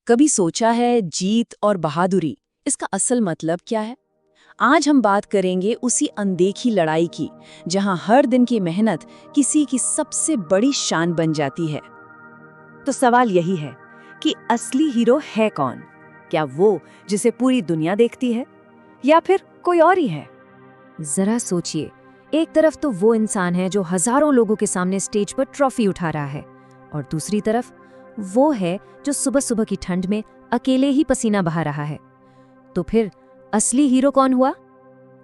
कभी सोचा है जीत और बहादुरी इसका असल मतलब क्या है? आज हम बात करेंगे उसी अनदेखी लड़ाई की, जहां हर दिन की मेहनत किसी की सबसे बड़ी शान बन जाती है। तो सवाल यही है कि असली हीरो है कौन? क्या वो जिसे पूरी दुनिया देखती है या फिर कोई और ही है? जरा सोचिए, एक तरफ तो वो इंसान है जो हजारों लोगों के सामने स्टेज पर ट्रॉफी उठा रहा है, और दूसरी तरफ वो है जो सुबह सुबह की ठंड में अकेले ही पसीना बहा रहा है। तो फिर असली हीरो कौन हुआ?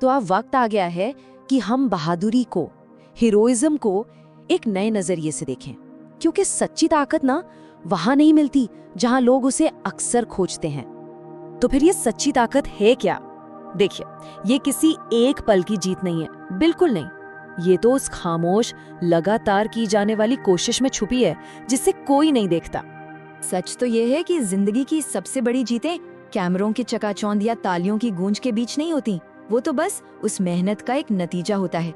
तो अब वक्त आ गया है कि हम बहादुरी को, हीरोइज्म को एक नए नजरिए से देखें, क्योंकि सच्ची ताकत ना वहां नहीं मिलती जहां लोग उसे अक्सर खोजते हैं। तो फिर ये सच्ची ताकत है क्या? देखिए, ये किसी एक पल की जीत नहीं है, बिल्कुल नहीं। ये तो उस खामोश, लगातार की जाने वाली कोशिश में छुपी है जिसे कोई नहीं देखता। सच तो ये है कि जिंदगी की सबसे बड़ी जीतें कैमरों की चकाचौंध या तालियों की गूंज के बीच नहीं होती, वो तो बस उस मेहनत का एक नतीजा होता है।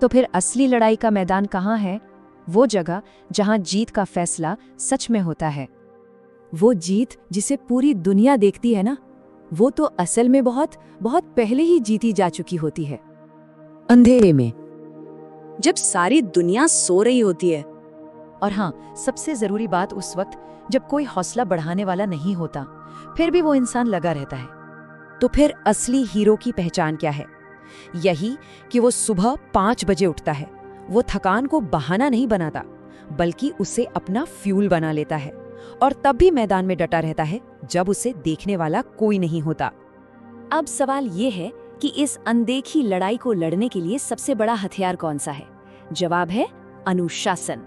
तो फिर असली लड़ाई का मैदान कहाँ है? वो जगह जहां जीत का फैसला सच में होता है। वो जीत जिसे पूरी दुनिया देखती है ना, वो तो असल में बहुत बहुत पहले ही जीती जा चुकी होती है, अंधेरे में, जब सारी दुनिया सो रही होती है। और हाँ, सबसे जरूरी बात उस वक्त जब कोई हौसला बढ़ाने वाला नहीं होता, फिर भी वो इंसान लगा रहता है। तो फिर असली हीरो की पहचान क्या है? यही कि वो सुबह 5 बजे उठता है। वो थकान को बहाना नहीं बनाता, बल्कि उसे अपना फ्यूल बना लेता है, और तब भी मैदान में डटा रहता है जब उसे देखने वाला कोई नहीं होता। अब सवाल ये है कि इस अनदेखी लड़ाई को लड़ने के लिए सबसे बड़ा हथियार कौन सा है? जवाब है अनुशासन।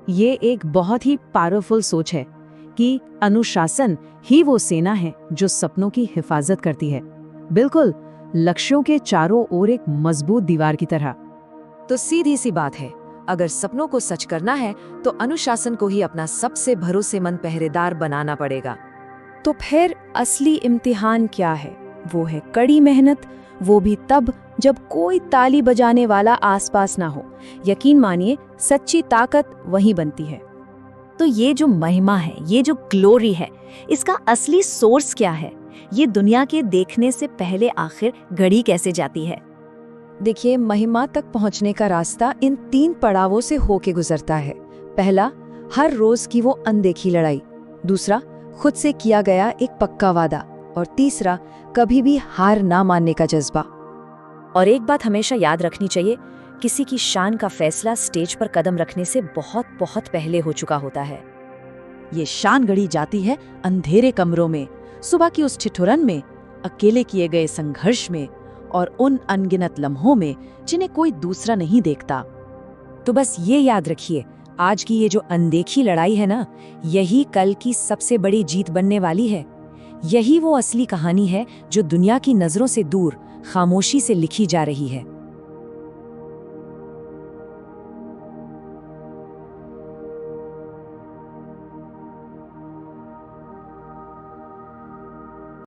ये एक बहुत ही पावरफुल सोच है कि अनुशासन ही वो सेना है जो सपनों की हिफाजत करती है, बिल्कुल लक्ष्यों के चारों ओर एक मजबूत दीवार की तरह। तो सीधी सी बात है, अगर सपनों को सच करना है तो अनुशासन को ही अपना सबसे भरोसेमंद पहरेदार बनाना पड़ेगा। तो फिर असली इम्तिहान क्या है? वो है कड़ी मेहनत, वो भी तब जब कोई ताली बजाने वाला आसपास ना हो। यकीन मानिए, सच्ची ताकत वहीं बनती है। तो ये जो महिमा है, ये जो ग्लोरी है, इसका असली सोर्स क्या है? ये दुनिया के देखने से पहले आखिर गढ़ी कैसे जाती है? देखिए, महिमा तक पहुंचने का रास्ता इन 3 पड़ावों से होके गुजरता है। पहला, हर रोज की वो अनदेखी लड़ाई। दूसरा, खुद से किया गया एक पक्का वादा। और तीसरा, कभी भी हार ना मानने का जज्बा। और एक बात हमेशा याद रखनी चाहिए, किसी की शान का फैसला स्टेज पर कदम रखने से बहुत बहुत पहले हो चुका होता है। ये शान गढ़ी जाती है अंधेरे कमरों में, सुबह की उस ठिठुरन में, अकेले किए गए संघर्ष में, और उन अनगिनत लम्हों में जिन्हें कोई दूसरा नहीं देखता। तो बस ये याद रखिए, आज की ये जो अनदेखी लड़ाई है ना, यही कल की सबसे बड़ी जीत बनने वाली है। यही वो असली कहानी है जो दुनिया की नजरों से दूर खामोशी से लिखी जा रही है।